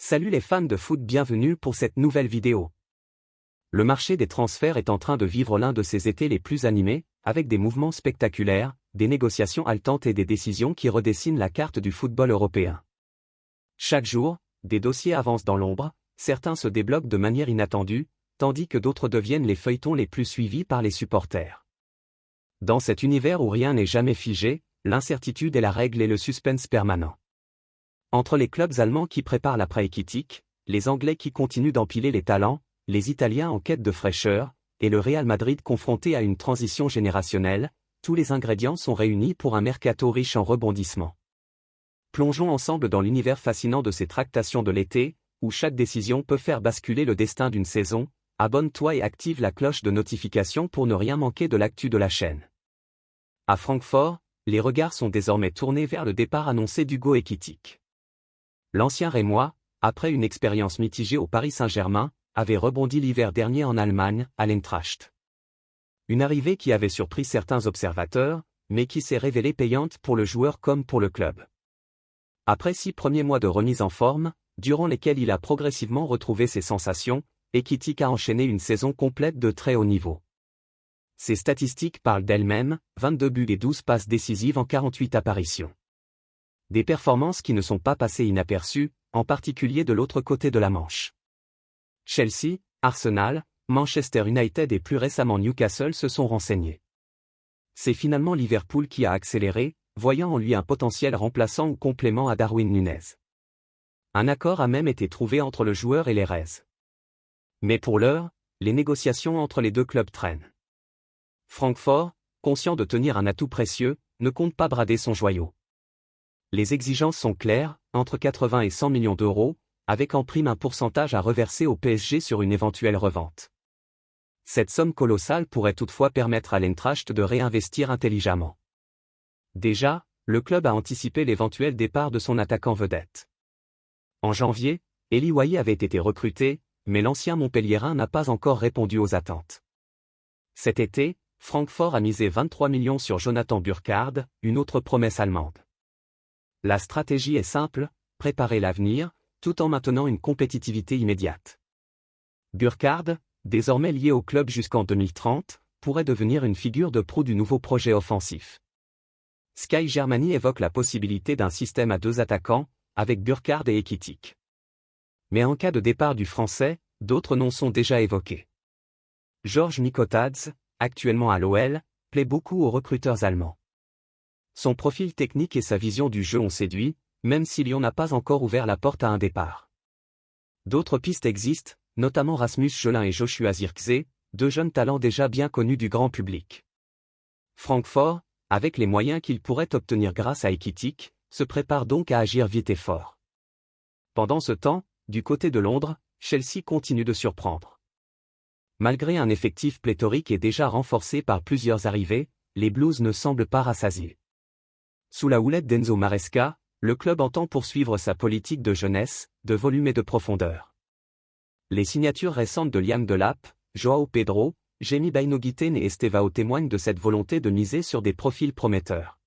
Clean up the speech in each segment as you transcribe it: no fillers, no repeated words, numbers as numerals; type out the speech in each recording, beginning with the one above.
Salut les fans de foot, bienvenue pour cette nouvelle vidéo. Le marché des transferts est en train de vivre l'un de ses étés les plus animés, avec des mouvements spectaculaires, des négociations haletantes et des décisions qui redessinent la carte du football européen. Chaque jour, des dossiers avancent dans l'ombre, certains se débloquent de manière inattendue, tandis que d'autres deviennent les feuilletons les plus suivis par les supporters. Dans cet univers où rien n'est jamais figé, l'incertitude est la règle et le suspense permanent. Entre les clubs allemands qui préparent l'après-Équitique, les Anglais qui continuent d'empiler les talents, les Italiens en quête de fraîcheur, et le Real Madrid confronté à une transition générationnelle, tous les ingrédients sont réunis pour un mercato riche en rebondissements. Plongeons ensemble dans l'univers fascinant de ces tractations de l'été, où chaque décision peut faire basculer le destin d'une saison. Abonne-toi et active la cloche de notification pour ne rien manquer de l'actu de la chaîne. À Francfort, les regards sont désormais tournés vers le départ annoncé d'Hugo Ekitike. L'ancien Rémois, après une expérience mitigée au Paris Saint-Germain, avait rebondi l'hiver dernier en Allemagne, à l'Eintracht. Une arrivée qui avait surpris certains observateurs, mais qui s'est révélée payante pour le joueur comme pour le club. Après 6 premiers mois de remise en forme, durant lesquels il a progressivement retrouvé ses sensations, Ekitike a enchaîné une saison complète de très haut niveau. Ses statistiques parlent d'elles-mêmes, 22 buts et 12 passes décisives en 48 apparitions. Des performances qui ne sont pas passées inaperçues, en particulier de l'autre côté de la Manche. Chelsea, Arsenal, Manchester United et plus récemment Newcastle se sont renseignés. C'est finalement Liverpool qui a accéléré, voyant en lui un potentiel remplaçant ou complément à Darwin Núñez. Un accord a même été trouvé entre le joueur et les Reds. Mais pour l'heure, les négociations entre les deux clubs traînent. Francfort, conscient de tenir un atout précieux, ne compte pas brader son joyau. Les exigences sont claires, entre 80 et 100 millions d'euros, avec en prime un pourcentage à reverser au PSG sur une éventuelle revente. Cette somme colossale pourrait toutefois permettre à l'Eintracht de réinvestir intelligemment. Déjà, le club a anticipé l'éventuel départ de son attaquant vedette. En janvier, Eli Wahi avait été recruté, mais l'ancien Montpelliérain n'a pas encore répondu aux attentes. Cet été, Francfort a misé 23 millions sur Jonathan Burkhardt, une autre promesse allemande. La stratégie est simple, préparer l'avenir, tout en maintenant une compétitivité immédiate. Burkhardt, désormais lié au club jusqu'en 2030, pourrait devenir une figure de proue du nouveau projet offensif. Sky Germany évoque la possibilité d'un système à 2 attaquants, avec Burkhardt et Ekitike. Mais en cas de départ du Français, d'autres noms sont déjà évoqués. Georges Mikotadze, actuellement à l'OL, plaît beaucoup aux recruteurs allemands. Son profil technique et sa vision du jeu ont séduit, même si Lyon n'a pas encore ouvert la porte à un départ. D'autres pistes existent, notamment Rasmus Jolin et Joshua Zirkzee, 2 jeunes talents déjà bien connus du grand public. Francfort, avec les moyens qu'il pourrait obtenir grâce à Ekitike, se prépare donc à agir vite et fort. Pendant ce temps, du côté de Londres, Chelsea continue de surprendre. Malgré un effectif pléthorique et déjà renforcé par plusieurs arrivées, les Blues ne semblent pas rassasiés. Sous la houlette d'Enzo Maresca, le club entend poursuivre sa politique de jeunesse, de volume et de profondeur. Les signatures récentes de Liam Delap, Joao Pedro, Jamie Bynoe-Gitten et Estevao témoignent de cette volonté de miser sur des profils prometteurs.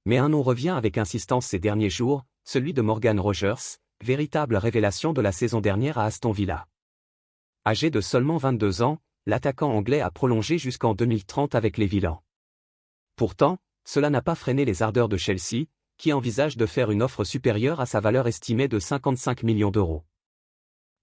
Mais un nom revient avec insistance ces derniers jours, celui de Morgan Rogers, véritable révélation de la saison dernière à Aston Villa. Âgé de seulement 22 ans, l'attaquant anglais a prolongé jusqu'en 2030 avec les Villans. Pourtant, cela n'a pas freiné les ardeurs de Chelsea, qui envisage de faire une offre supérieure à sa valeur estimée de 55 millions d'euros.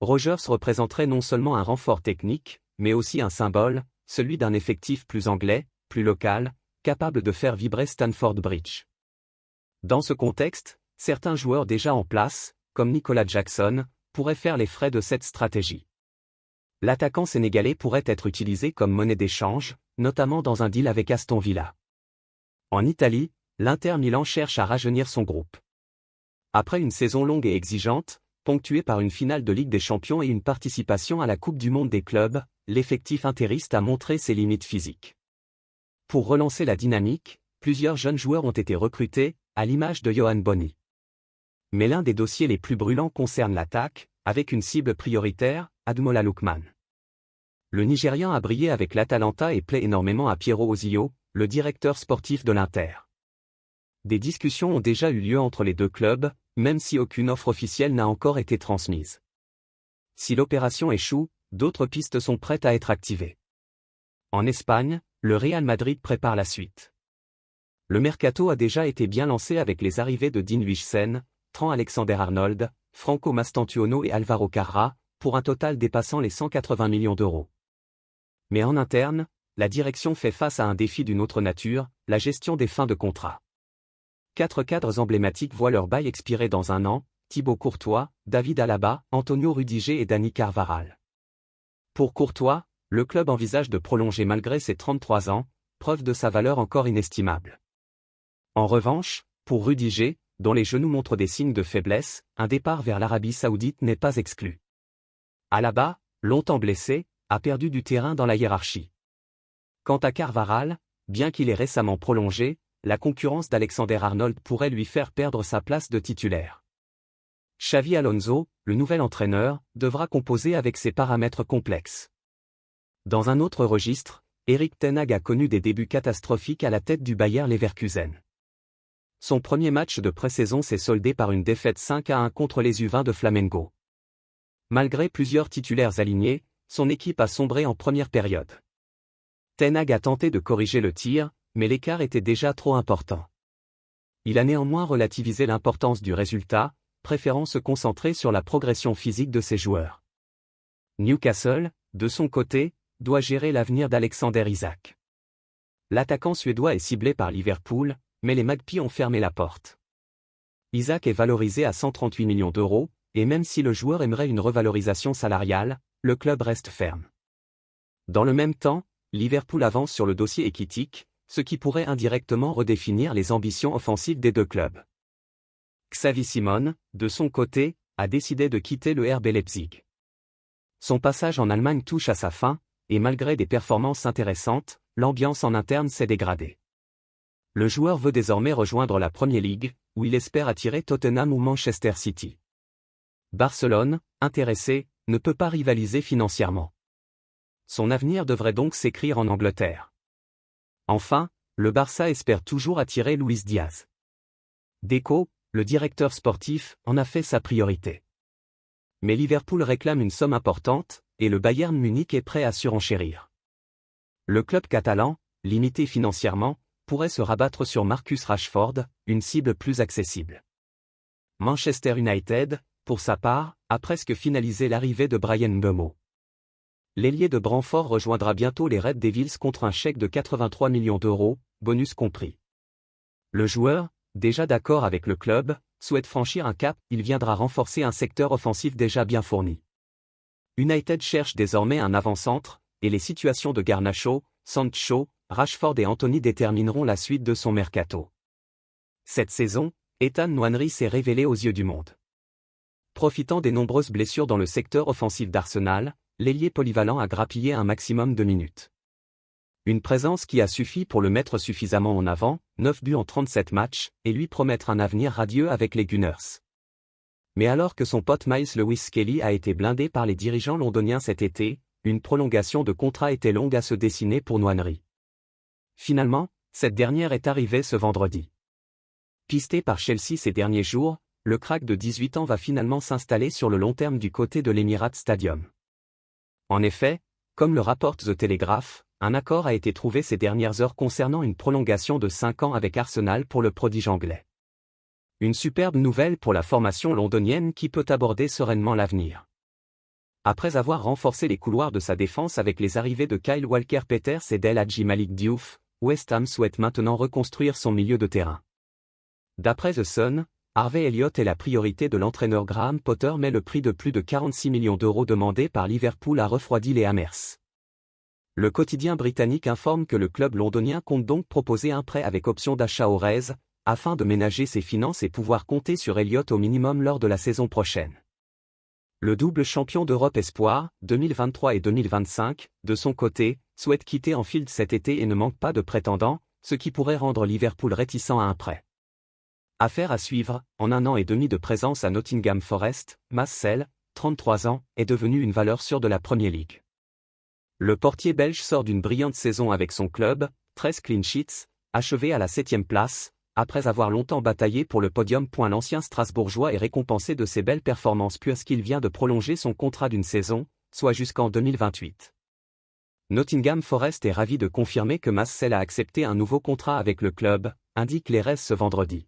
Rogers représenterait non seulement un renfort technique, mais aussi un symbole, celui d'un effectif plus anglais, plus local, capable de faire vibrer Stamford Bridge. Dans ce contexte, certains joueurs déjà en place, comme Nicolas Jackson, pourraient faire les frais de cette stratégie. L'attaquant sénégalais pourrait être utilisé comme monnaie d'échange, notamment dans un deal avec Aston Villa. En Italie, l'Inter Milan cherche à rajeunir son groupe. Après une saison longue et exigeante, ponctuée par une finale de Ligue des Champions et une participation à la Coupe du Monde des clubs, l'effectif interiste a montré ses limites physiques. Pour relancer la dynamique, plusieurs jeunes joueurs ont été recrutés, à l'image de Yohan Boni. Mais l'un des dossiers les plus brûlants concerne l'attaque, avec une cible prioritaire, Ademola Lookman. Le Nigérian a brillé avec l'Atalanta et plaît énormément à Piero Ozio, le directeur sportif de l'Inter. Des discussions ont déjà eu lieu entre les deux clubs, même si aucune offre officielle n'a encore été transmise. Si l'opération échoue, d'autres pistes sont prêtes à être activées. En Espagne, le Real Madrid prépare la suite. Le mercato a déjà été bien lancé avec les arrivées de Dean Huijsen, Trent Alexander-Arnold, Franco Mastantuono et Álvaro Carrà, pour un total dépassant les 180 millions d'euros. Mais en interne, la direction fait face à un défi d'une autre nature, la gestion des fins de contrat. 4 cadres emblématiques voient leur bail expirer dans un an, Thibaut Courtois, David Alaba, Antonio Rudiger et Dani Carvajal. Pour Courtois, le club envisage de prolonger malgré ses 33 ans, preuve de sa valeur encore inestimable. En revanche, pour Rudiger, dont les genoux montrent des signes de faiblesse, un départ vers l'Arabie Saoudite n'est pas exclu. Alaba, longtemps blessé, a perdu du terrain dans la hiérarchie. Quant à Carvajal, bien qu'il ait récemment prolongé, la concurrence d'Alexander-Arnold pourrait lui faire perdre sa place de titulaire. Xavi Alonso, le nouvel entraîneur, devra composer avec ses paramètres complexes. Dans un autre registre, Erik ten Hag a connu des débuts catastrophiques à la tête du Bayer Leverkusen. Son premier match de pré-saison s'est soldé par une défaite 5-1 contre les U20 de Flamengo. Malgré plusieurs titulaires alignés, son équipe a sombré en première période. Ten Hag a tenté de corriger le tir, mais l'écart était déjà trop important. Il a néanmoins relativisé l'importance du résultat, préférant se concentrer sur la progression physique de ses joueurs. Newcastle, de son côté, doit gérer l'avenir d'Alexander Isak. L'attaquant suédois est ciblé par Liverpool, mais les Magpies ont fermé la porte. Isak est valorisé à 138 millions d'euros, et même si le joueur aimerait une revalorisation salariale, le club reste ferme. Dans le même temps, Liverpool avance sur le dossier Ekitike, ce qui pourrait indirectement redéfinir les ambitions offensives des deux clubs. Xavi Simons, de son côté, a décidé de quitter le RB Leipzig. Son passage en Allemagne touche à sa fin, et malgré des performances intéressantes, l'ambiance en interne s'est dégradée. Le joueur veut désormais rejoindre la Premier League, où il espère attirer Tottenham ou Manchester City. Barcelone, intéressé, ne peut pas rivaliser financièrement. Son avenir devrait donc s'écrire en Angleterre. Enfin, le Barça espère toujours attirer Luis Diaz. Deco, le directeur sportif, en a fait sa priorité. Mais Liverpool réclame une somme importante, et le Bayern Munich est prêt à surenchérir. Le club catalan, limité financièrement, pourrait se rabattre sur Marcus Rashford, une cible plus accessible. Manchester United, pour sa part, a presque finalisé l'arrivée de Bryan Mbeumo. L'ailier de Brentford rejoindra bientôt les Red Devils contre un chèque de 83 millions d'euros, bonus compris. Le joueur, déjà d'accord avec le club, souhaite franchir un cap, il viendra renforcer un secteur offensif déjà bien fourni. United cherche désormais un avant-centre, et les situations de Garnacho, Sancho, Rashford et Anthony détermineront la suite de son mercato. Cette saison, Ethan Nwaneri s'est révélé aux yeux du monde. Profitant des nombreuses blessures dans le secteur offensif d'Arsenal, l'ailier polyvalent a grappillé un maximum de minutes. Une présence qui a suffi pour le mettre suffisamment en avant, 9 buts en 37 matchs, et lui promettre un avenir radieux avec les Gunners. Mais alors que son pote Miles Lewis-Skelly a été blindé par les dirigeants londoniens cet été, une prolongation de contrat était longue à se dessiner pour Nwaneri. Finalement, cette dernière est arrivée ce vendredi. Pisté par Chelsea ces derniers jours, le crack de 18 ans va finalement s'installer sur le long terme du côté de l'Emirates Stadium. En effet, comme le rapporte The Telegraph, un accord a été trouvé ces dernières heures concernant une prolongation de 5 ans avec Arsenal pour le prodige anglais. Une superbe nouvelle pour la formation londonienne qui peut aborder sereinement l'avenir. Après avoir renforcé les couloirs de sa défense avec les arrivées de Kyle Walker-Peters et d'El Hadji Malik Diouf, West Ham souhaite maintenant reconstruire son milieu de terrain. D'après The Sun, Harvey Elliott est la priorité de l'entraîneur Graham Potter, mais le prix de plus de 46 millions d'euros demandé par Liverpool a refroidi les Hammers. Le quotidien britannique informe que le club londonien compte donc proposer un prêt avec option d'achat au Rez, afin de ménager ses finances et pouvoir compter sur Elliott au minimum lors de la saison prochaine. Le double champion d'Europe Espoir, 2023 et 2025, de son côté, souhaite quitter Anfield cet été et ne manque pas de prétendants, ce qui pourrait rendre Liverpool réticent à un prêt. Affaire à suivre, en 1 an et demi de présence à Nottingham Forest, Marcel, 33 ans, est devenu une valeur sûre de la Premier League. Le portier belge sort d'une brillante saison avec son club, 13 clean sheets, achevé à la 7e place, Après avoir longtemps bataillé pour le podium, l'ancien Strasbourgeois est récompensé de ses belles performances puisqu'il vient de prolonger son contrat d'une saison, soit jusqu'en 2028. Nottingham Forest est ravi de confirmer que Marcel a accepté un nouveau contrat avec le club, indique l'Erez ce vendredi.